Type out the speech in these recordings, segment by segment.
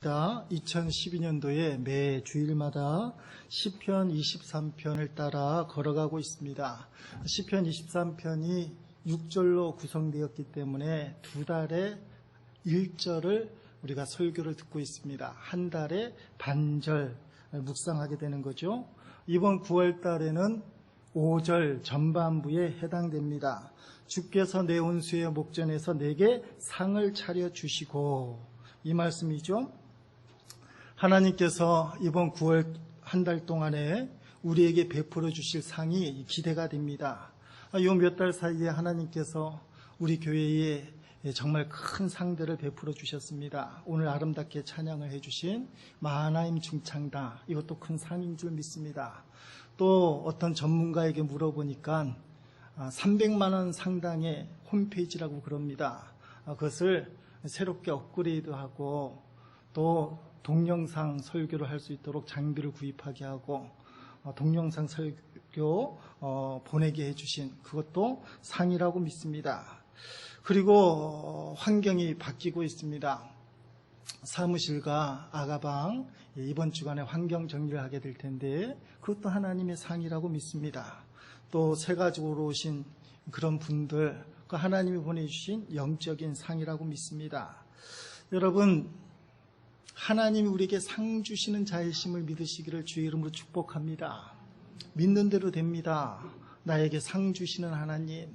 합시다. 2012년도에 매 주일마다 시편 23편을 따라 걸어가고 있습니다. 시편 23편이 6절로 구성되었기 때문에 두 달에 1절을 우리가 설교를 듣고 있습니다. 한 달에 반절 묵상하게 되는 거죠. 이번 9월 달에는 5절 전반부에 해당됩니다. 주께서 내 온수의 목전에서 내게 상을 차려주시고, 이 말씀이죠. 하나님께서 이번 9월 한 달 동안에 우리에게 베풀어 주실 상이 기대가 됩니다. 이 몇 달 사이에 하나님께서 우리 교회에 정말 큰 상들을 베풀어 주셨습니다. 오늘 아름답게 찬양을 해주신 마하나임 중창단, 이것도 큰 상인 줄 믿습니다. 또 어떤 전문가에게 물어보니까 300만 원 상당의 홈페이지라고 그럽니다. 그것을 새롭게 업그레이드하고 또 동영상 설교를 할 수 있도록 장비를 구입하게 하고 동영상 설교 보내게 해주신 그것도 상이라고 믿습니다. 그리고 환경이 바뀌고 있습니다. 사무실과 아가방 이번 주간에 환경 정리를 하게 될 텐데 그것도 하나님의 상이라고 믿습니다. 또 새 가족으로 오신 그런 분들, 그 하나님이 보내주신 영적인 상이라고 믿습니다. 여러분, 하나님이 우리에게 상 주시는 자이심을 믿으시기를 주의 이름으로 축복합니다. 믿는 대로 됩니다. 나에게 상 주시는 하나님.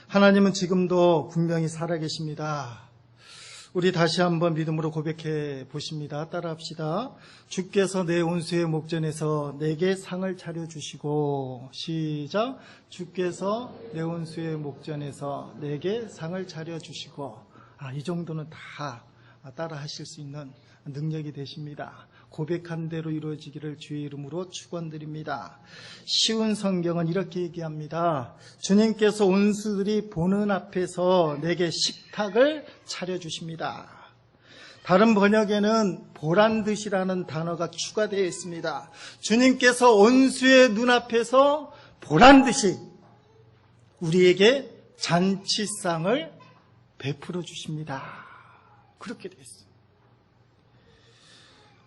하나님은 지금도 분명히 살아계십니다. 우리 다시 한번 믿음으로 고백해 보십니다. 따라합시다. 주께서 내 온수의 목전에서 내게 상을 차려주시고, 시작. 주께서 내 온수의 목전에서 내게 상을 차려주시고. 이 정도는 다 따라 하실 수 있는 능력이 되십니다. 고백한 대로 이루어지기를 주의 이름으로 축원드립니다. 쉬운 성경은 이렇게 얘기합니다. 주님께서 온수들이 보는 앞에서 내게 식탁을 차려주십니다. 다른 번역에는 보란듯이라는 단어가 추가되어 있습니다. 주님께서 온수의 눈앞에서 보란듯이 우리에게 잔치상을 베풀어 주십니다. 그렇게 되어 있습니다.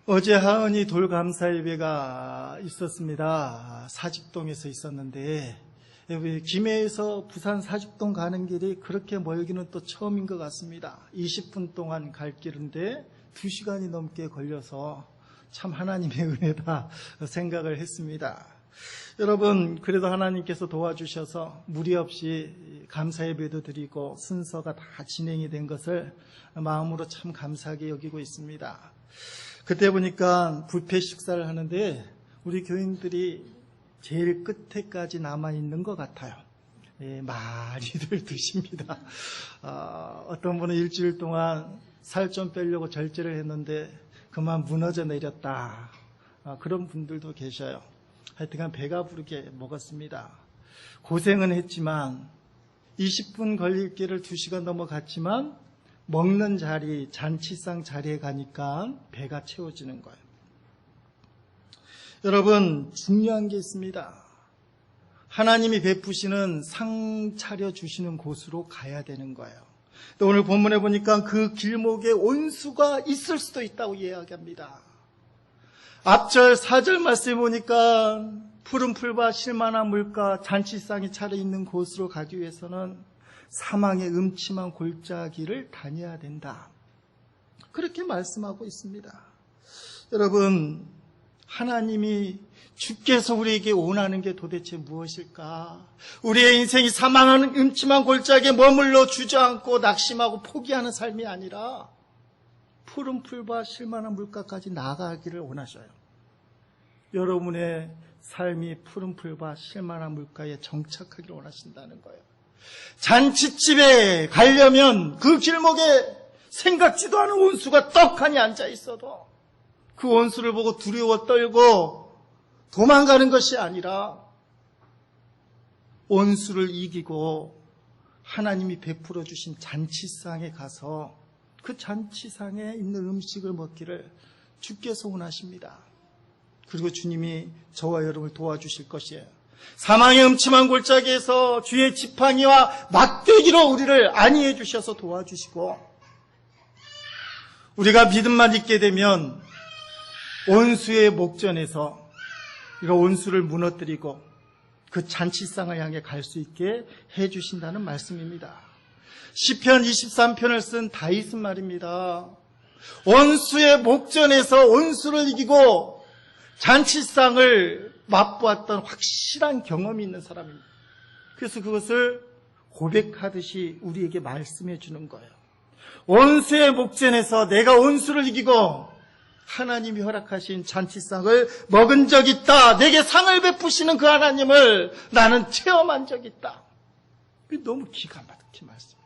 어제 하은이 돌감사 예배가 있었습니다. 사직동에서 있었는데 김해에서 부산 사직동 가는 길이 그렇게 멀기는 또 처음인 것 같습니다. 20분 동안 갈 길인데 2시간이 넘게 걸려서 참 하나님의 은혜다 생각을 했습니다. 여러분, 그래도 하나님께서 도와주셔서 무리 없이 감사 예배도 드리고 순서가 다 진행이 된 것을 마음으로 참 감사하게 여기고 있습니다. 그때 보니까 뷔페 식사를 하는데 우리 교인들이 제일 끝에까지 남아있는 것 같아요. 많이들 드십니다. 어떤 분은 일주일 동안 살 좀 빼려고 절제를 했는데 그만 무너져 내렸다. 그런 분들도 계셔요. 하여튼간 배가 부르게 먹었습니다. 고생은 했지만 20분 걸릴 길을 2시간 넘어갔지만 먹는 자리, 잔치상 자리에 가니까 배가 채워지는 거예요. 여러분, 중요한 게 있습니다. 하나님이 베푸시는 상 차려주시는 곳으로 가야 되는 거예요. 또 오늘 본문에 보니까 그 길목에 온수가 있을 수도 있다고 이야기합니다. 앞절 4절 말씀에 보니까 푸른 풀과 실만한 물가 잔치상이 차려있는 곳으로 가기 위해서는 사망의 음침한 골짜기를 다녀야 된다. 그렇게 말씀하고 있습니다. 여러분, 하나님이 주께서 우리에게 원하는 게 도대체 무엇일까? 우리의 인생이 사망하는 음침한 골짜기에 머물러 주저앉고 낙심하고 포기하는 삶이 아니라 푸른 풀과 실만한 물가까지 나아가기를 원하셔요. 여러분의 삶이 푸른 풀과 실만한 물가에 정착하기를 원하신다는 거예요. 잔치집에 가려면 그 길목에 생각지도 않은 원수가 떡하니 앉아 있어도 그 원수를 보고 두려워 떨고 도망가는 것이 아니라 원수를 이기고 하나님이 베풀어 주신 잔치상에 가서 그 잔치상에 있는 음식을 먹기를 주께서 원하십니다. 그리고 주님이 저와 여러분을 도와주실 것이에요. 사망의 음침한 골짜기에서 주의 지팡이와 막대기로 우리를 안위해 주셔서 도와주시고 우리가 믿음만 있게 되면 온수의 목전에서 우리가 온수를 무너뜨리고 그 잔치상을 향해 갈 수 있게 해주신다는 말씀입니다. 시편 23편을 쓴 다윗은 말입니다. 온수의 목전에서 온수를 이기고 잔치상을 맛보았던 확실한 경험이 있는 사람입니다. 그래서 그것을 고백하듯이 우리에게 말씀해 주는 거예요. 온수의 목전에서 내가 온수를 이기고 하나님이 허락하신 잔치상을 먹은 적이 있다. 내게 상을 베푸시는 그 하나님을 나는 체험한 적이 있다. 너무 기가 막힌 말씀.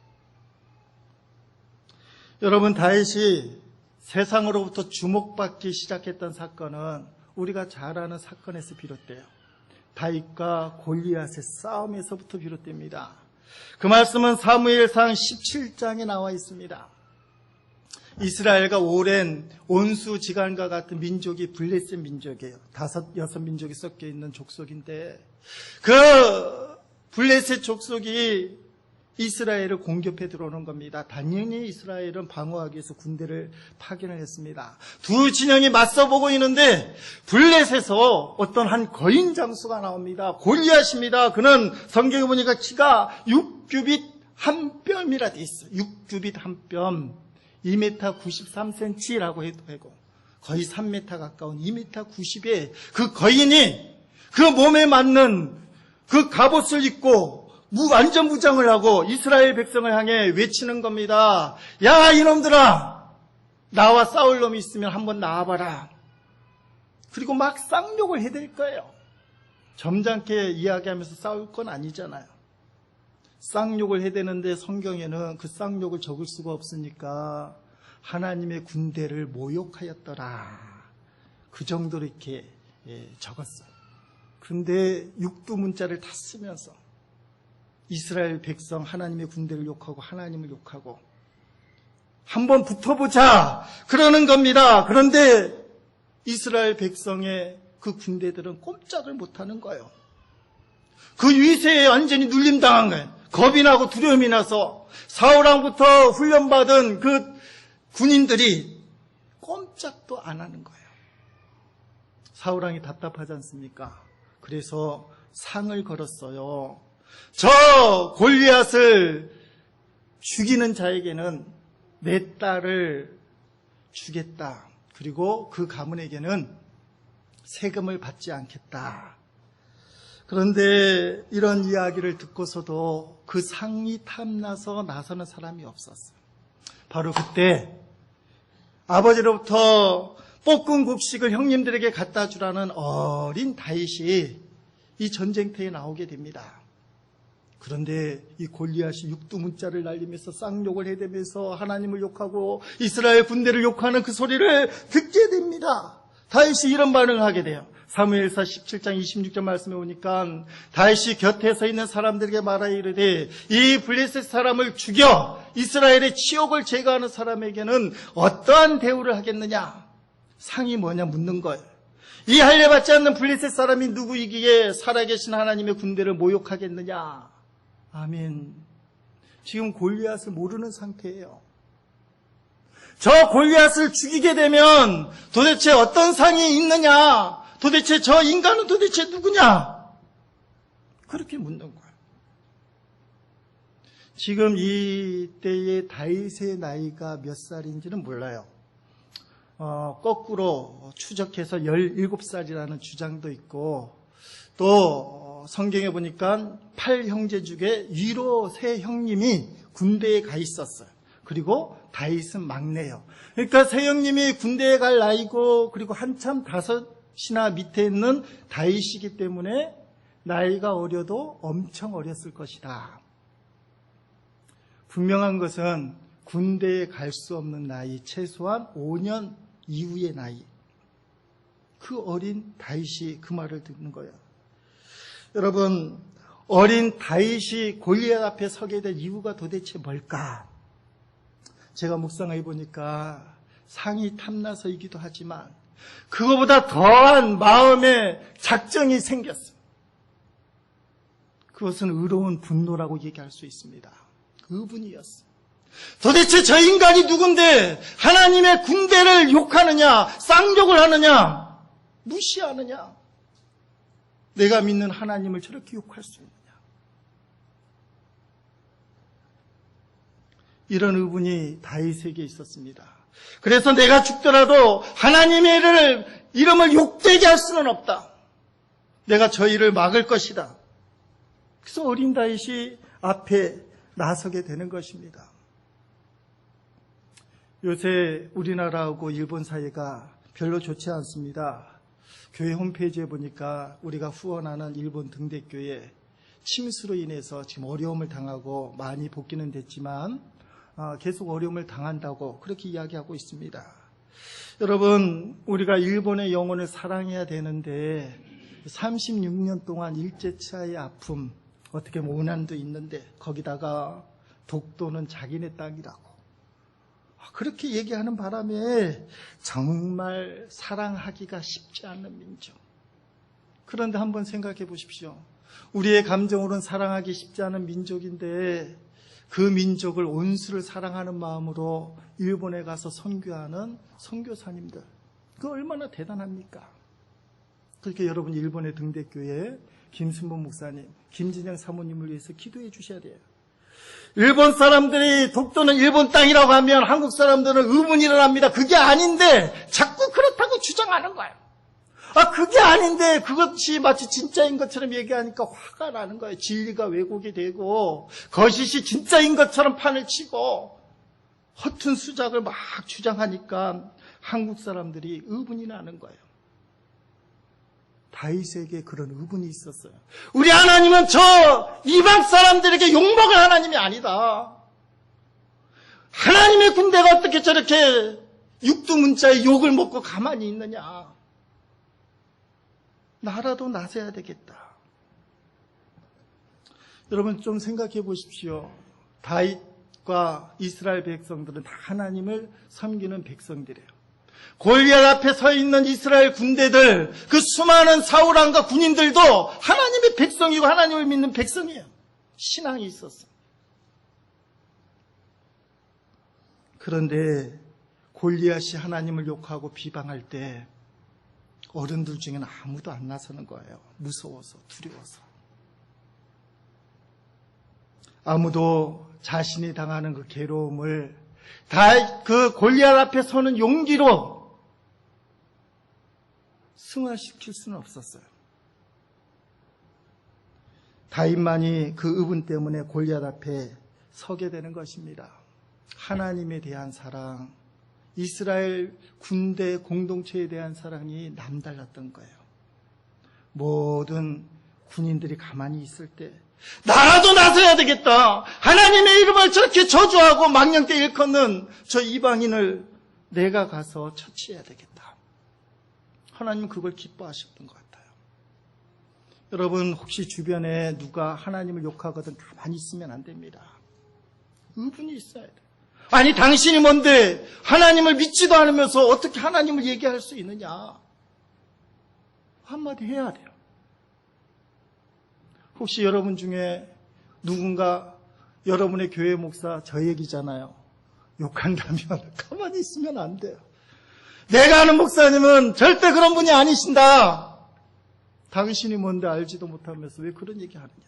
여러분, 다윗이 세상으로부터 주목받기 시작했던 사건은 우리가 잘 아는 사건에서 비롯돼요. 다윗과 골리앗의 싸움에서부터 비롯됩니다. 그 말씀은 사무엘상 17장에 나와 있습니다. 이스라엘과 오랜 온수지간과 같은 민족이 블레셋 민족이에요. 5, 6 민족이 섞여 있는 족속인데 그 블레셋 족속이 이스라엘을 공격해 들어오는 겁니다. 당연히 이스라엘은 방어하기 위해서 군대를 파견을 했습니다. 두 진영이 맞서보고 있는데 블레셋에서 어떤 한 거인 장수가 나옵니다. 골리앗입니다. 그는 성경에 보니까 키가 6규빗 한 뼘이라 돼 있어요. 6규빗 한 뼘. 2m 93cm라고 해도 되고 거의 3m 가까운 2m 90에 그 거인이 그 몸에 맞는 그 갑옷을 입고 완전 무장을 하고 이스라엘 백성을 향해 외치는 겁니다. 야, 이놈들아, 나와 싸울 놈이 있으면 한번 나와봐라. 그리고 막 쌍욕을 해댈 거예요. 점잖게 이야기하면서 싸울 건 아니잖아요. 쌍욕을 해대는데 성경에는 그 쌍욕을 적을 수가 없으니까 하나님의 군대를 모욕하였더라. 그 정도로 이렇게 적었어요. 그런데 육두문자를 다 쓰면서 이스라엘 백성 하나님의 군대를 욕하고 하나님을 욕하고 한번 붙어보자 그러는 겁니다. 그런데 이스라엘 백성의 그 군대들은 꼼짝을 못하는 거예요. 그 위세에 완전히 눌림당한 거예요. 겁이 나고 두려움이 나서 사울왕부터 훈련받은 그 군인들이 꼼짝도 안 하는 거예요. 사울왕이 답답하지 않습니까? 그래서 상을 걸었어요. 저 골리앗을 죽이는 자에게는 내 딸을 주겠다. 그리고 그 가문에게는 세금을 받지 않겠다. 그런데 이런 이야기를 듣고서도 그 상이 탐나서 나서는 사람이 없었어요. 바로 그때 아버지로부터 볶은 곡식을 형님들에게 갖다 주라는 어린 다윗이 이 전쟁터에 나오게 됩니다. 그런데 이 골리앗이 육두문자를 날리면서 쌍욕을 해대면서 하나님을 욕하고 이스라엘 군대를 욕하는 그 소리를 듣게 됩니다. 다윗이 이런 반응을 하게 돼요. 사무엘사 17장 26절 말씀에 오니까 다윗이 곁에 서 있는 사람들에게 말하여 이르되 이 블레셋 사람을 죽여 이스라엘의 치욕을 제거하는 사람에게는 어떠한 대우를 하겠느냐? 상이 뭐냐 묻는 거예요. 이 할례 받지 않는 블레셋 사람이 누구이기에 살아계신 하나님의 군대를 모욕하겠느냐? 아멘. 지금 골리앗을 모르는 상태예요. 저 골리앗을 죽이게 되면 도대체 어떤 상이 있느냐? 도대체 저 인간은 도대체 누구냐? 그렇게 묻는 거예요. 지금 이때의 다윗의 나이가 몇 살인지는 몰라요. 거꾸로 추적해서 17살이라는 주장도 있고 또 성경에 보니까 8형제 중에 위로 3형님이 군대에 가 있었어요. 그리고 다윗은 막내예요. 그러니까 3형님이 군대에 갈 나이고 그리고 한참 5이나 밑에 있는 다윗이기 때문에 나이가 어려도 엄청 어렸을 것이다. 분명한 것은 군대에 갈 수 없는 나이, 최소한 5년 이후의 나이. 그 어린 다윗이 그 말을 듣는 거예요. 여러분, 어린 다윗이 골리앗 앞에 서게 된 이유가 도대체 뭘까? 제가 묵상해 보니까 상이 탐나서이기도 하지만 그거보다 더한 마음의 작정이 생겼어요. 그것은 의로운 분노라고 얘기할 수 있습니다. 의분이었어요. 도대체 저 인간이 누군데 하나님의 군대를 욕하느냐, 쌍욕을 하느냐, 무시하느냐, 내가 믿는 하나님을 저렇게 욕할 수 있느냐. 이런 의문이 다윗에게 있었습니다. 그래서 내가 죽더라도 하나님의 이름을 욕되게 할 수는 없다. 내가 저 일을 막을 것이다. 그래서 어린 다윗이 앞에 나서게 되는 것입니다. 요새 우리나라하고 일본 사이가 별로 좋지 않습니다. 교회 홈페이지에 보니까 우리가 후원하는 일본 등대교회 침수로 인해서 지금 어려움을 당하고 많이 복귀는 됐지만 계속 어려움을 당한다고 그렇게 이야기하고 있습니다. 여러분, 우리가 일본의 영혼을 사랑해야 되는데 36년 동안 일제치하의 아픔, 어떻게 모난도 있는데 거기다가 독도는 자기네 땅이라고 그렇게 얘기하는 바람에 정말 사랑하기가 쉽지 않은 민족. 그런데 한번 생각해 보십시오. 우리의 감정으로는 사랑하기 쉽지 않은 민족인데 그 민족을 온수를 사랑하는 마음으로 일본에 가서 선교하는 선교사님들, 그 얼마나 대단합니까? 그렇게 여러분 일본의 등대교회 김순범 목사님, 김진영 사모님을 위해서 기도해 주셔야 돼요. 일본 사람들이 독도는 일본 땅이라고 하면 한국 사람들은 의문이 일어납니다. 그게 아닌데 자꾸 그렇다고 주장하는 거예요. 그게 아닌데 그것이 마치 진짜인 것처럼 얘기하니까 화가 나는 거예요. 진리가 왜곡이 되고 거짓이 진짜인 것처럼 판을 치고 허튼 수작을 막 주장하니까 한국 사람들이 의문이 나는 거예요. 다윗에게 그런 의문이 있었어요. 우리 하나님은 저 이방 사람들에게 욕먹을 하나님이 아니다. 하나님의 군대가 어떻게 저렇게 육두문자의 욕을 먹고 가만히 있느냐. 나라도 나서야 되겠다. 여러분 좀 생각해 보십시오. 다윗과 이스라엘 백성들은 다 하나님을 섬기는 백성들이에요. 골리앗 앞에 서 있는 이스라엘 군대들, 그 수많은 사울왕과 군인들도 하나님의 백성이고 하나님을 믿는 백성이에요. 신앙이 있었어. 그런데 골리앗이 하나님을 욕하고 비방할 때 어른들 중에는 아무도 안 나서는 거예요. 무서워서, 두려워서. 아무도 자신이 당하는 그 괴로움을 그 골리앗 앞에 서는 용기로 승화시킬 수는 없었어요. 다윗만이 그 의분 때문에 골리앗 앞에 서게 되는 것입니다. 하나님에 대한 사랑, 이스라엘 군대 공동체에 대한 사랑이 남달랐던 거예요. 모든 군인들이 가만히 있을 때 나라도 나서야 되겠다. 하나님의 이름을 저렇게 저주하고 망령되이 일컫는 저 이방인을 내가 가서 처치해야 되겠다. 하나님은 그걸 기뻐하셨던 것 같아요. 여러분 혹시 주변에 누가 하나님을 욕하거든 가만히 있으면 안 됩니다. 의분이 있어야 돼요. 아니 당신이 뭔데 하나님을 믿지도 않으면서 어떻게 하나님을 얘기할 수 있느냐. 한마디 해야 돼요. 혹시 여러분 중에 누군가 여러분의 교회 목사 저 얘기잖아요. 욕한다면 가만히 있으면 안 돼요. 내가 아는 목사님은 절대 그런 분이 아니신다. 당신이 뭔데 알지도 못하면서 왜 그런 얘기 하느냐.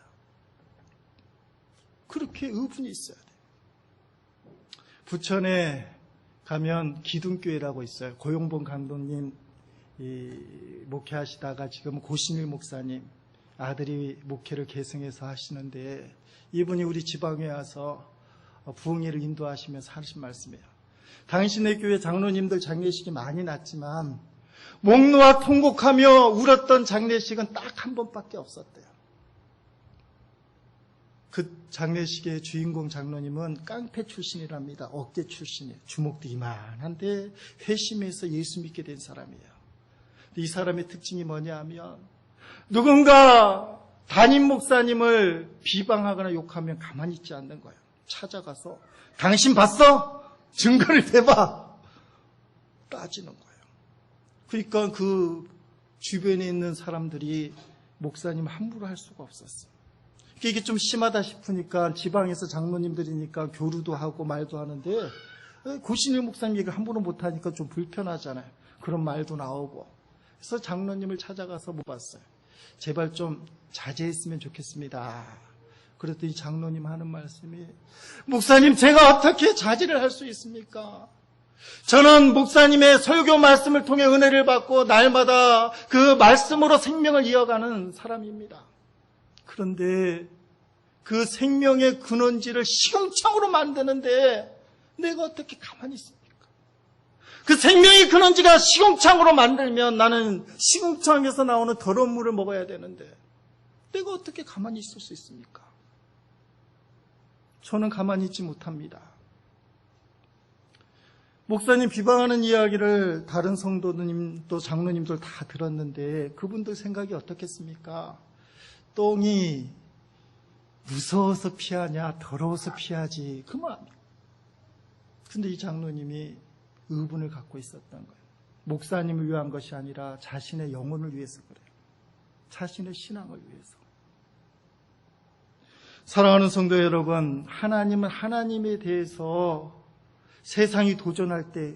그렇게 의분이 있어야 돼요. 부천에 가면 기둥교회라고 있어요. 고용봉 감독님 목회하시다가 지금 고신일 목사님 아들이 목회를 계승해서 하시는데 이분이 우리 지방에 와서 부흥회를 인도하시면서 하신 말씀이에요. 당신의 교회 장로님들 장례식이 많이 났지만 목 놓아 통곡하며 울었던 장례식은 딱 한 번밖에 없었대요. 그 장례식의 주인공 장로님은 깡패 출신이랍니다. 어깨 출신이에요. 주먹도 이만한데 회심해서 예수 믿게 된 사람이에요. 이 사람의 특징이 뭐냐 하면 누군가 담임 목사님을 비방하거나 욕하면 가만히 있지 않는 거예요. 찾아가서 당신 봤어? 증거를 대봐. 따지는 거예요. 그러니까 그 주변에 있는 사람들이 목사님 함부로 할 수가 없었어요. 이게 좀 심하다 싶으니까 지방에서 장로님들이니까 교류도 하고 말도 하는데 고신일 목사님 얘기를 함부로 못하니까 좀 불편하잖아요. 그런 말도 나오고. 그래서 장로님을 찾아가서 물어봤어요. 제발 좀 자제했으면 좋겠습니다. 그랬더니 장로님 하는 말씀이, 목사님, 제가 어떻게 자제를 할 수 있습니까? 저는 목사님의 설교 말씀을 통해 은혜를 받고 날마다 그 말씀으로 생명을 이어가는 사람입니다. 그런데 그 생명의 근원지를 시궁창으로 만드는데 내가 어떻게 가만히 있습니까? 그 생명의 근원지가 시궁창으로 만들면 나는 시궁창에서 나오는 더러운 물을 먹어야 되는데 내가 어떻게 가만히 있을 수 있습니까? 저는 가만히 있지 못합니다. 목사님 비방하는 이야기를 다른 성도님 또 장로님들 다 들었는데 그분들 생각이 어떻겠습니까? 똥이 무서워서 피하냐 더러워서 피하지 그 말입니다. 근데 이 장로님이 의분을 갖고 있었던 거예요. 목사님을 위한 것이 아니라 자신의 영혼을 위해서 그래요. 자신의 신앙을 위해서. 사랑하는 성도 여러분, 하나님은 하나님에 대해서 세상이 도전할 때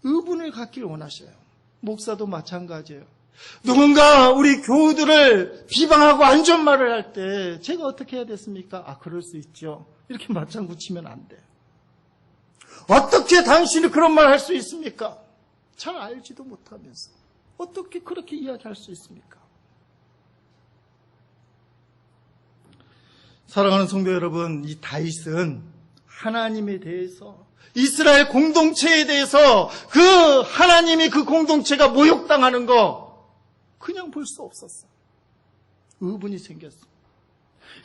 의분을 갖길 원하셔요. 목사도 마찬가지예요. 누군가 우리 교우들을 비방하고 안 좋은 말을 할 때 제가 어떻게 해야 됐습니까? 아, 그럴 수 있죠. 이렇게 맞장구 치면 안 돼요. 어떻게 당신이 그런 말 할 수 있습니까? 잘 알지도 못하면서 어떻게 그렇게 이야기할 수 있습니까? 사랑하는 성도 여러분, 이 다윗은 하나님에 대해서 이스라엘 공동체에 대해서 그 하나님이 그 공동체가 모욕당하는 거 그냥 볼 수 없었어요. 의분이 생겼어요.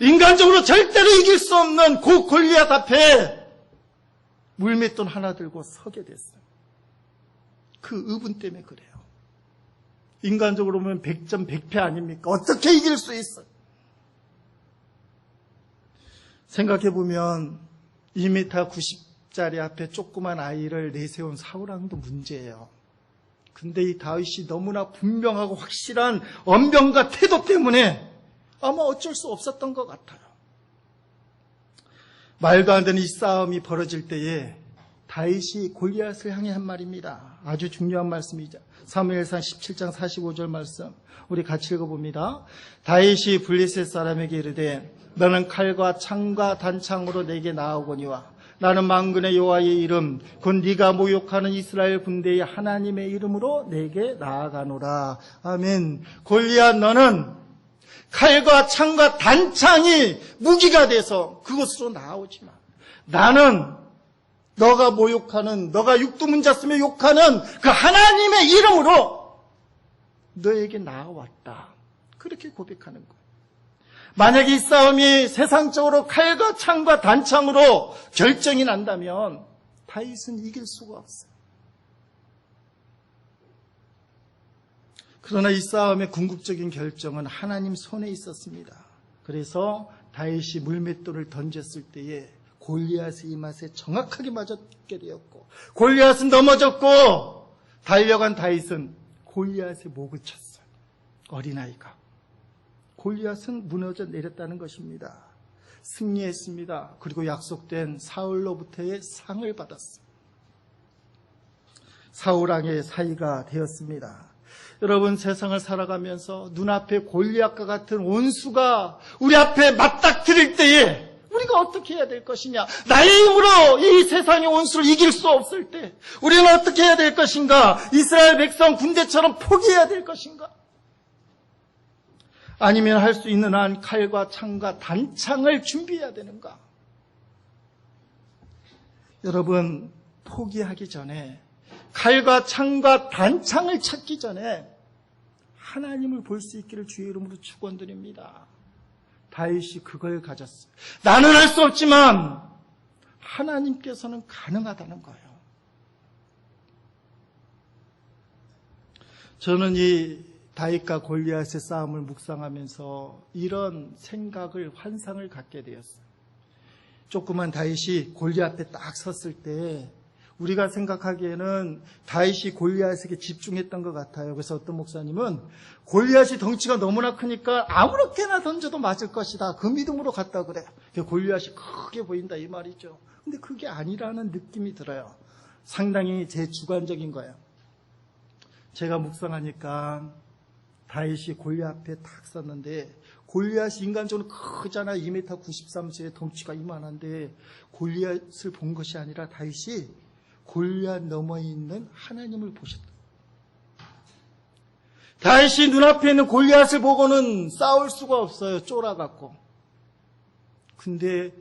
인간적으로 절대로 이길 수 없는 그 골리앗 앞에 물맷돈 하나 들고 서게 됐어요. 그 의분 때문에 그래요. 인간적으로 보면 100점 100패 아닙니까? 어떻게 이길 수 있어요? 생각해보면 2m 90짜리 앞에 조그만 아이를 내세운 사울왕도 문제예요. 근데 이 다윗이 너무나 분명하고 확실한 언변과 태도 때문에 아마 어쩔 수 없었던 것 같아요. 말도 안 되는 이 싸움이 벌어질 때에 다윗이 골리앗을 향해 한 말입니다. 아주 중요한 말씀이죠. 사무엘상 17장 45절 말씀 우리 같이 읽어봅니다. 다윗이 블레셋 사람에게 이르되 너는 칼과 창과 단창으로 내게 나아오거니와 나는 만군의 여호와의 이름 곧 네가 모욕하는 이스라엘 군대의 하나님의 이름으로 내게 나아가노라. 아멘. 골리앗, 너는 칼과 창과 단창이 무기가 돼서 그것으로 나오지만 나는 너가 모욕하는, 너가 육두문자 쓰며 욕하는 그 하나님의 이름으로 너에게 나아왔다. 그렇게 고백하는 거예요. 만약에 이 싸움이 세상적으로 칼과 창과 단창으로 결정이 난다면 다윗은 이길 수가 없어요. 그러나 이 싸움의 궁극적인 결정은 하나님 손에 있었습니다. 그래서 다윗이 물맷돌을 던졌을 때에 골리앗의 이맛에 정확하게 맞게 되었고 골리앗은 넘어졌고 달려간 다윗은 골리앗의 목을 쳤어요. 어린아이가. 골리앗은 무너져 내렸다는 것입니다. 승리했습니다. 그리고 약속된 사울로부터의 상을 받았어요. 사울왕의 사위가 되었습니다. 여러분, 세상을 살아가면서 눈앞에 골리앗과 같은 원수가 우리 앞에 맞닥뜨릴 때에 우리가 어떻게 해야 될 것이냐? 나의 힘으로 이 세상의 원수를 이길 수 없을 때 우리는 어떻게 해야 될 것인가? 이스라엘 백성 군대처럼 포기해야 될 것인가? 아니면 할 수 있는 한 칼과 창과 단창을 준비해야 되는가? 여러분, 포기하기 전에 칼과 창과 단창을 찾기 전에 하나님을 볼 수 있기를 주의 이름으로 축원드립니다. 다윗이 그걸 가졌어요. 나는 할 수 없지만 하나님께서는 가능하다는 거예요. 저는 이 다윗과 골리앗의 싸움을 묵상하면서 이런 생각을, 환상을 갖게 되었어요. 조그만 다윗이 골리앗 앞에 딱 섰을 때 우리가 생각하기에는 다윗이 골리앗에게 집중했던 것 같아요. 그래서 어떤 목사님은 골리앗이 덩치가 너무나 크니까 아무렇게나 던져도 맞을 것이다. 그 믿음으로 갔다 그래요. 골리앗이 크게 보인다 이 말이죠. 근데 그게 아니라는 느낌이 들어요. 상당히 제 주관적인 거예요. 제가 묵상하니까 다윗이 골리앗 앞에 탁 섰는데 골리앗이 인간적으로 크잖아. 2m 93cm의 덩치가 이만한데 골리앗을 본 것이 아니라 다윗이 골리앗 너머에 있는 하나님을 보셨다. 다윗이 눈앞에 있는 골리앗을 보고는 싸울 수가 없어요. 쫄아갖고. 근데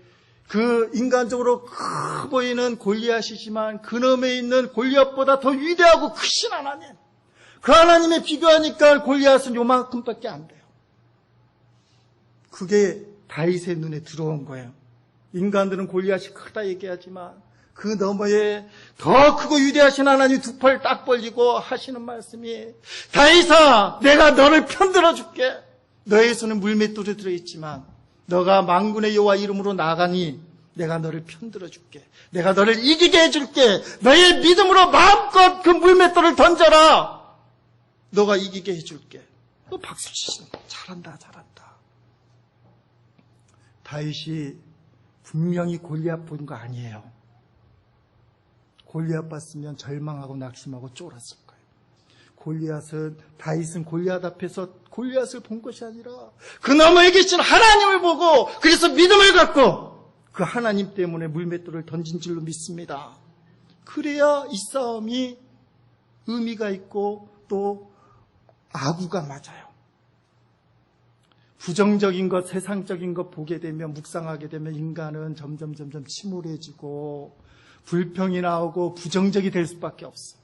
그 인간적으로 커 보이는 골리앗이지만 그놈에 있는 골리앗보다 더 위대하고 크신 하나님, 그 하나님에 비교하니까 골리앗은 요만큼밖에 안 돼요. 그게 다윗의 눈에 들어온 거예요. 인간들은 골리앗이 크다 얘기하지만 그 너머에 더 크고 위대하신 하나님 두 팔 딱 벌리고 하시는 말씀이, 다윗아, 내가 너를 편들어 줄게. 너의 손은 물맷돌에 들어있지만 너가 만군의 여호와 이름으로 나가니 내가 너를 편들어 줄게. 내가 너를 이기게 해줄게. 너의 믿음으로 마음껏 그 물맷돌을 던져라. 너가 이기게 해줄게. 너 박수 치시는 거야. 잘한다, 잘한다. 다윗이 분명히 골리앗 본 거 아니에요. 골리앗 봤으면 절망하고 낙심하고 쫄았을 거예요. 다윗은 골리앗 앞에서 골리앗을 본 것이 아니라 그 너머에 계신 하나님을 보고, 그래서 믿음을 갖고 그 하나님 때문에 물맷돌을 던진 줄로 믿습니다. 그래야 이 싸움이 의미가 있고 또 아구가 맞아요. 부정적인 것, 세상적인 것 보게 되면, 묵상하게 되면 인간은 점점 침울해지고 불평이 나오고 부정적이 될 수밖에 없어요.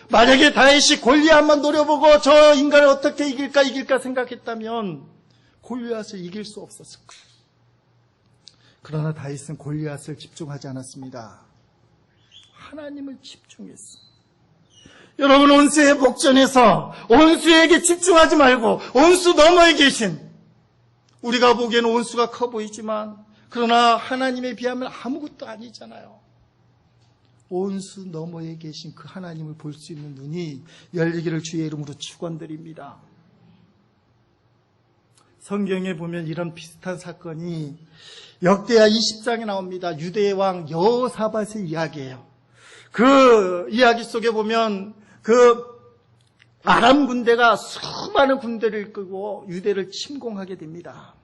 만약에 다윗이 골리앗만 노려보고 저 인간을 어떻게 이길까 생각했다면 골리앗을 이길 수 없었을 거예요. 그러나 다윗은 골리앗을 집중하지 않았습니다. 하나님을 집중했어요. 여러분, 온수의 목전에서 온수에게 집중하지 말고 온수 너머에 계신, 우리가 보기에는 온수가 커 보이지만 그러나 하나님에 비하면 아무것도 아니잖아요. 온수 너머에 계신 그 하나님을 볼 수 있는 눈이 열리기를 주의 이름으로 축원드립니다. 성경에 보면 이런 비슷한 사건이 역대하 20장에 나옵니다. 유대의 왕 여호사밧의 이야기예요. 그 이야기 속에 보면 그 아람 군대가 수많은 군대를 이끌고 유대를 침공하게 됩니다.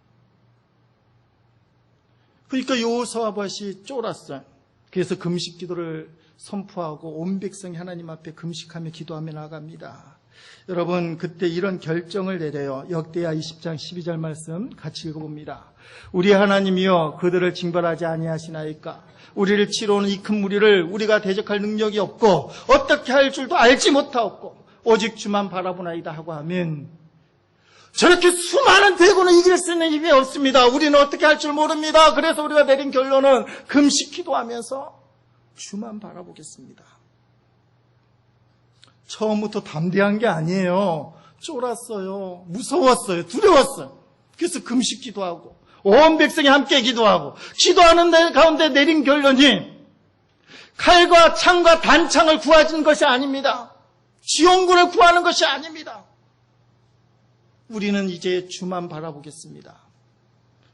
그러니까 여호사밧이 쫄았어요. 그래서 금식 기도를 선포하고 온 백성이 하나님 앞에 금식하며 기도하며 나갑니다. 여러분, 그때 이런 결정을 내려요. 역대하 20장 12절 말씀 같이 읽어봅니다. 우리 하나님이여, 그들을 징벌하지 아니하시나이까? 우리를 치러 오는 이 큰 무리를 우리가 대적할 능력이 없고 어떻게 할 줄도 알지 못하옵고 오직 주만 바라보나이다 하고 하면, 저렇게 수많은 대군을 이길 수 있는 힘이 없습니다. 우리는 어떻게 할 줄 모릅니다. 그래서 우리가 내린 결론은 금식 기도하면서 주만 바라보겠습니다. 처음부터 담대한 게 아니에요. 쫄았어요. 무서웠어요. 두려웠어요. 그래서 금식 기도하고 온 백성이 함께 기도하고 기도하는 가운데 내린 결론이 칼과 창과 단창을 구하는 것이 아닙니다. 지원군을 구하는 것이 아닙니다. 우리는 이제 주만 바라보겠습니다.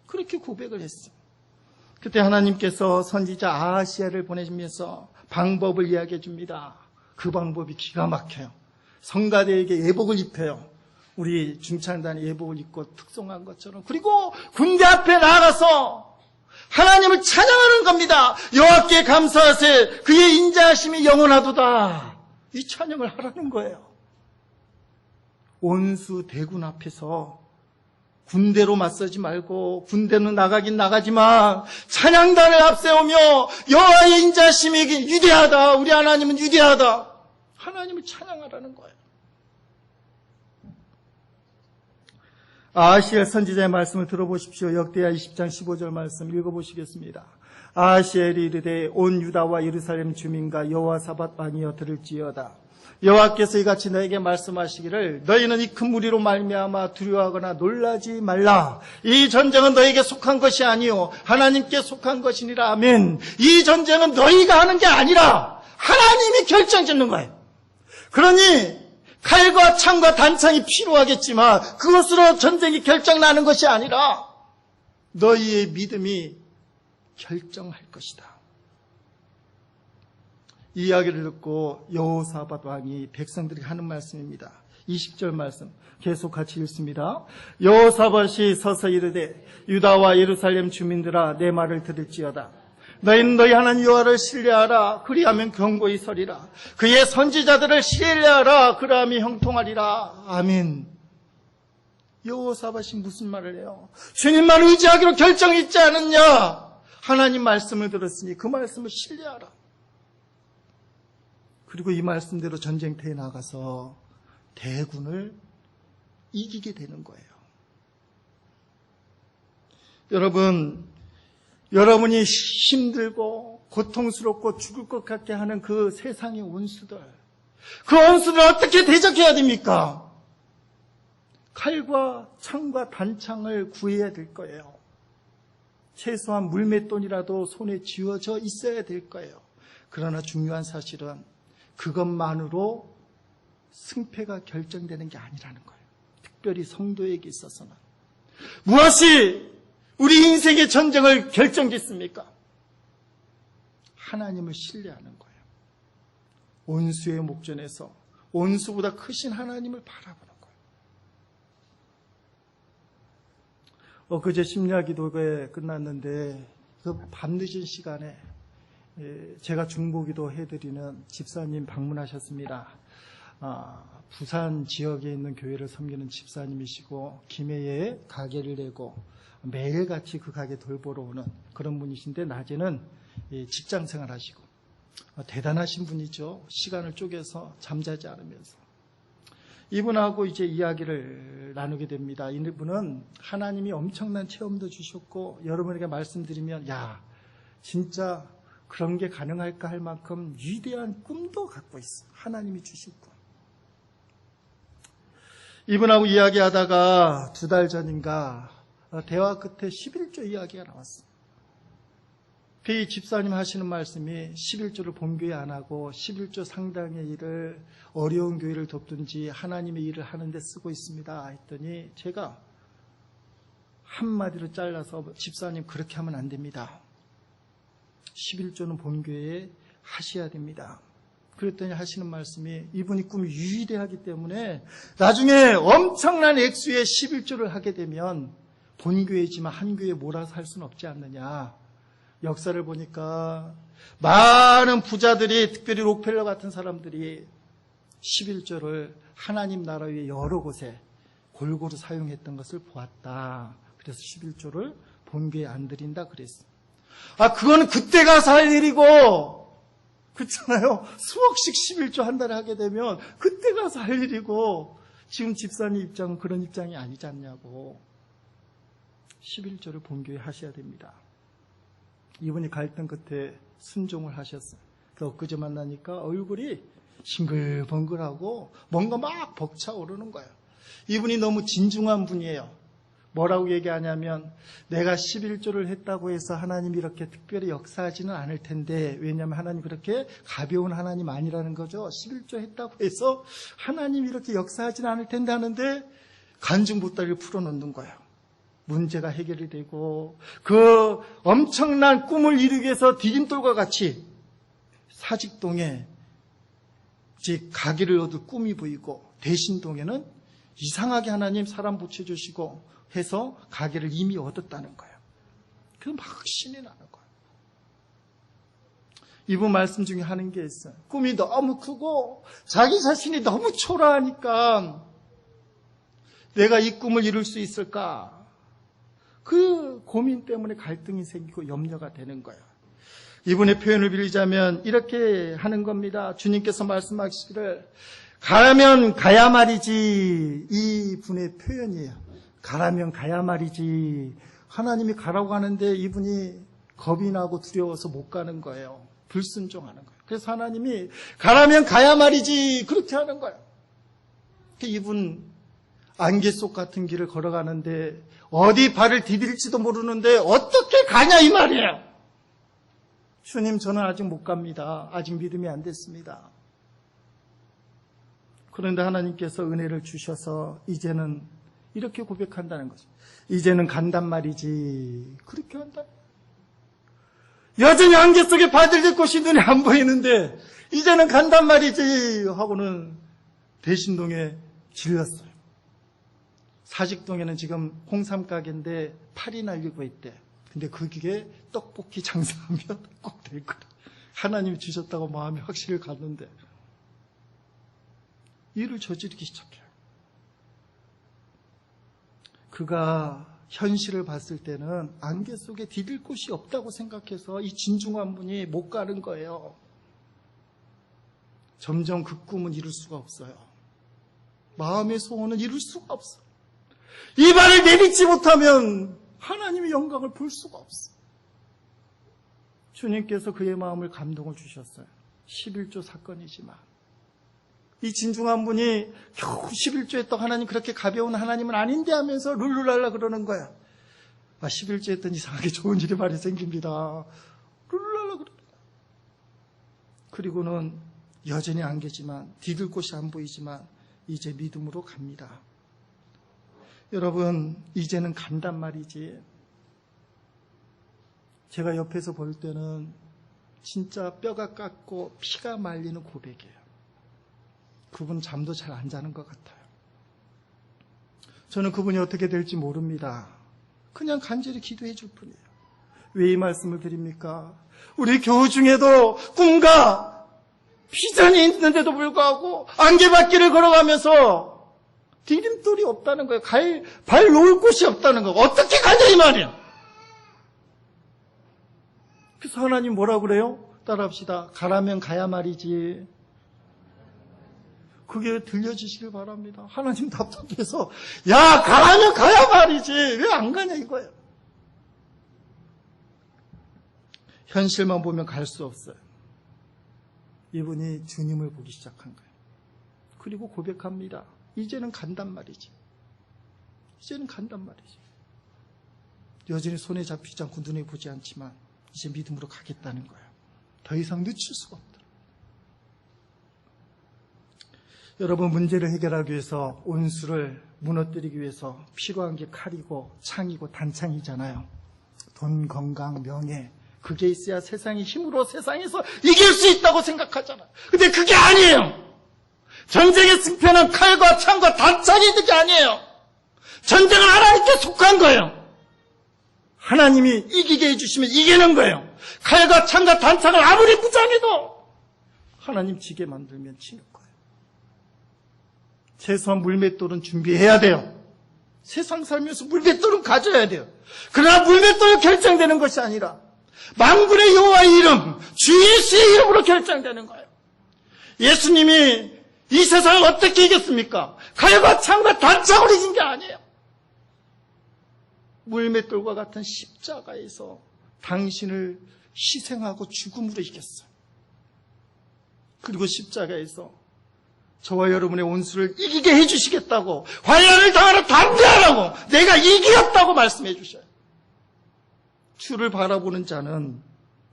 그렇게 고백을 했어요. 그때 하나님께서 선지자 아하시야를 보내시면서 방법을 이야기해 줍니다. 그 방법이 기가 막혀요. 성가대에게 예복을 입혀요. 우리 중창단이 예복을 입고 특송한 것처럼. 그리고 군대 앞에 나가서 하나님을 찬양하는 겁니다. 여호와께 감사하세, 그의 인자하심이 영원하도다. 이 찬양을 하라는 거예요. 온수 대군 앞에서 군대로 맞서지 말고, 군대는 나가긴 나가지만 찬양단을 앞세우며 여호와의 인자심이 위대하다, 우리 하나님은 위대하다, 하나님을 찬양하라는 거예요. 아하시야 선지자의 말씀을 들어보십시오. 역대하 20장 15절 말씀 읽어보시겠습니다. 아하시엘이 이르되 온 유다와 예루살렘 주민과 여호사밧 왕이여 들을지어다. 여호와께서 이같이 너에게 말씀하시기를 너희는 이 큰 무리로 말미암아 두려워하거나 놀라지 말라. 이 전쟁은 너에게 속한 것이 아니요 하나님께 속한 것이니라. 아멘. 이 전쟁은 너희가 하는 게 아니라 하나님이 결정짓는 거예요. 그러니 칼과 창과 단창이 필요하겠지만 그것으로 전쟁이 결정나는 것이 아니라 너희의 믿음이 결정할 것이다. 이 이야기를 듣고 여호사밧 왕이 백성들에게 하는 말씀입니다. 20절 말씀 계속 같이 읽습니다. 여호사밧이 서서 이르되 유다와 예루살렘 주민들아 내 말을 들을지어다. 너희는 너희 하나님 여호와를 신뢰하라. 그리하면 견고히 서리라. 그의 선지자들을 신뢰하라. 그러함이 형통하리라. 아멘. 여호사밧이 무슨 말을 해요? 주님만 의지하기로 결정했지 않았냐? 하나님 말씀을 들었으니 그 말씀을 신뢰하라. 그리고 이 말씀대로 전쟁터에 나가서 대군을 이기게 되는 거예요. 여러분이 힘들고 고통스럽고 죽을 것 같게 하는 그 세상의 원수들, 그 원수들 어떻게 대적해야 됩니까? 칼과 창과 단창을 구해야 될 거예요. 최소한 물맷돈이라도 손에 쥐어져 있어야 될 거예요. 그러나 중요한 사실은 그것만으로 승패가 결정되는 게 아니라는 거예요. 특별히 성도에게 있어서는. 무엇이 우리 인생의 전쟁을 결정짓습니까? 하나님을 신뢰하는 거예요. 온수의 목전에서 온수보다 크신 하나님을 바라보는 거예요. 엊그제 심야기도회 끝났는데 그 밤늦은 시간에 제가 중보기도 해드리는 집사님 방문하셨습니다. 부산 지역에 있는 교회를 섬기는 집사님이시고 김해에 가게를 내고 매일같이 그 가게 돌보러 오는 그런 분이신데 낮에는 직장생활 하시고 대단하신 분이죠. 시간을 쪼개서 잠자지 않으면서. 이분하고 이제 이야기를 나누게 됩니다. 이분은 하나님이 엄청난 체험도 주셨고 여러분에게 말씀드리면 야 진짜 그런 게 가능할까 할 만큼 위대한 꿈도 갖고 있어. 하나님이 주신 꿈. 이분하고 이야기하다가 2달 전인가 대화 끝에 11조 이야기가 나왔어요. 그 집사님 하시는 말씀이 11조를 본교회 안 하고 11조 상당의 일을 어려운 교회를 돕든지 하나님의 일을 하는데 쓰고 있습니다 했더니 제가 한마디로 잘라서 집사님 그렇게 하면 안 됩니다. 11조는 본교회에 하셔야 됩니다. 그랬더니 하시는 말씀이 이분이 꿈이 위대하기 때문에 나중에 엄청난 액수의 11조를 하게 되면 본교회지만 한 교회에 몰아서 할 수는 없지 않느냐. 역사를 보니까 많은 부자들이 특별히 록펠러 같은 사람들이 11조를 하나님 나라 위에 여러 곳에 골고루 사용했던 것을 보았다. 그래서 11조를 본교회에 안 드린다 그랬어요. 그거는 그때 가서 할 일이고 그렇잖아요. 수억씩 11조 한 달에 하게 되면 그때 가서 할 일이고 지금 집사님 입장은 그런 입장이 아니지 않냐고. 11조를 본교회에 하셔야 됩니다. 이분이 갈등 끝에 순종을 하셨어요. 엊그제 만나니까 얼굴이 싱글벙글하고 뭔가 막 벅차오르는 거예요. 이분이 너무 진중한 분이에요. 뭐라고 얘기하냐면 내가 11조를 했다고 해서 하나님이 이렇게 특별히 역사하지는 않을 텐데 왜냐하면 하나님 그렇게 가벼운 하나님 아니라는 거죠. 11조 했다고 해서 하나님이 이렇게 역사하지는 않을 텐데 하는데 간증보따리를 풀어놓는 거예요. 문제가 해결이 되고 그 엄청난 꿈을 이루기 위해서 디딤돌과 같이 사직동에 이제 가기를 얻을 꿈이 보이고 대신동에는 이상하게 하나님 사람 붙여주시고 해서 가게를 이미 얻었다는 거예요. 그 막 신이 나는 거예요. 이분 말씀 중에 하는 게 있어요. 꿈이 너무 크고 자기 자신이 너무 초라하니까 내가 이 꿈을 이룰 수 있을까? 그 고민 때문에 갈등이 생기고 염려가 되는 거예요. 이분의 표현을 빌리자면 이렇게 하는 겁니다. 주님께서 말씀하시기를 가라면 가야 말이지. 이 분의 표현이에요. 가라면 가야 말이지. 하나님이 가라고 하는데 이분이 겁이 나고 두려워서 못 가는 거예요. 불순종하는 거예요. 그래서 하나님이 가라면 가야 말이지 그렇게 하는 거예요. 이분 안개 속 같은 길을 걸어가는데 어디 발을 디딜지도 모르는데 어떻게 가냐 이 말이에요. 주님, 저는 아직 못 갑니다. 아직 믿음이 안 됐습니다. 그런데 하나님께서 은혜를 주셔서 이제는 이렇게 고백한다는 거죠. 이제는 간단 말이지. 그렇게 한다. 여전히 안개 속에 발디딜 곳이 눈에 안 보이는데 이제는 간단 말이지 하고는 대신동에 질렀어요. 사직동에는 지금 홍삼 가게인데 팔이 날리고 있대. 근데 그 길에 떡볶이 장사하면 꼭 될 거라. 하나님이 주셨다고 마음에 확신을 갖는데 일을 저지르기 시작해요. 그가 현실을 봤을 때는 안개 속에 디딜 곳이 없다고 생각해서 이 진중한 분이 못 가는 거예요. 점점 그 꿈은 이룰 수가 없어요. 마음의 소원은 이룰 수가 없어. 이 발을 내딛지 못하면 하나님의 영광을 볼 수가 없어. 주님께서 그의 마음을 감동을 주셨어요. 11조 사건이지만 이 진중한 분이 겨우 11조 했던 하나님, 그렇게 가벼운 하나님은 아닌데 하면서 룰루랄라 그러는 거야. 11조 했더니 이상하게 좋은 일이 많이 생깁니다. 룰루랄라 그러는 거야. 그리고는 여전히 안개지만, 디딜 곳이 안 보이지만 이제 믿음으로 갑니다. 여러분, 이제는 간단 말이지. 제가 옆에서 볼 때는 진짜 뼈가 깎고 피가 말리는 고백이에요. 그분 잠도 잘 안 자는 것 같아요. 저는 그분이 어떻게 될지 모릅니다. 그냥 간절히 기도해 줄 뿐이에요. 왜 이 말씀을 드립니까? 우리 교우 중에도 꿈과 비전이 있는데도 불구하고 안개밭길을 걸어가면서 디딤돌이 없다는 거예요. 발 놓을 곳이 없다는 거예요. 어떻게 가냐 이 말이에요. 그래서 하나님 뭐라고 그래요? 따라합시다. 가라면 가야 말이지. 그게 들려주시길 바랍니다. 하나님 답답해서 야 가라면 가야 말이지 왜 안 가냐 이거예요. 현실만 보면 갈 수 없어요. 이분이 주님을 보기 시작한 거예요. 그리고 고백합니다. 이제는 간단 말이지. 이제는 간단 말이지. 여전히 손에 잡히지 않고 눈에 보지 않지만 이제 믿음으로 가겠다는 거예요. 더 이상 늦출 수가 없다. 여러분, 문제를 해결하기 위해서, 온수를 무너뜨리기 위해서 필요한 게 칼이고 창이고 단창이잖아요. 돈, 건강, 명예, 그게 있어야 세상의 힘으로 세상에서 이길 수 있다고 생각하잖아요. 근데 그게 아니에요. 전쟁의 승패는 칼과 창과 단창이 있는 게 아니에요. 전쟁은 하나님께 속한 거예요. 하나님이 이기게 해주시면 이기는 거예요. 칼과 창과 단창을 아무리 무장해도 하나님 지게 만들면 지는 거예요. 최소한 물맷돌은 준비해야 돼요. 세상 살면서 물맷돌은 가져야 돼요. 그러나 물맷돌이 결정되는 것이 아니라 만군의 여호와의 이름, 주 예수의 이름으로 결정되는 거예요. 예수님이 이 세상을 어떻게 이겼습니까? 칼과 창과 단창으로 이긴 게 아니에요. 물맷돌과 같은 십자가에서 당신을 희생하고 죽음으로 이겼어요. 그리고 십자가에서 저와 여러분의 온수를 이기게 해주시겠다고, 환난을 당하러 담대하라고, 내가 이기었다고 말씀해 주셔요. 주를 바라보는 자는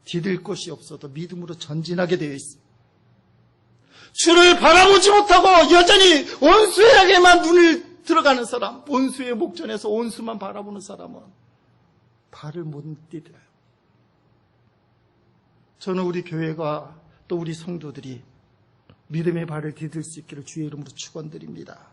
디딜 곳이 없어도 믿음으로 전진하게 되어 있습니다. 주를 바라보지 못하고 여전히 온수에게만 눈을 들어가는 사람, 온수의 목전에서 온수만 바라보는 사람은 발을 못 디뎌요. 저는 우리 교회가 또 우리 성도들이 믿음의 발을 디딜 수 있기를 주의 이름으로 축원드립니다.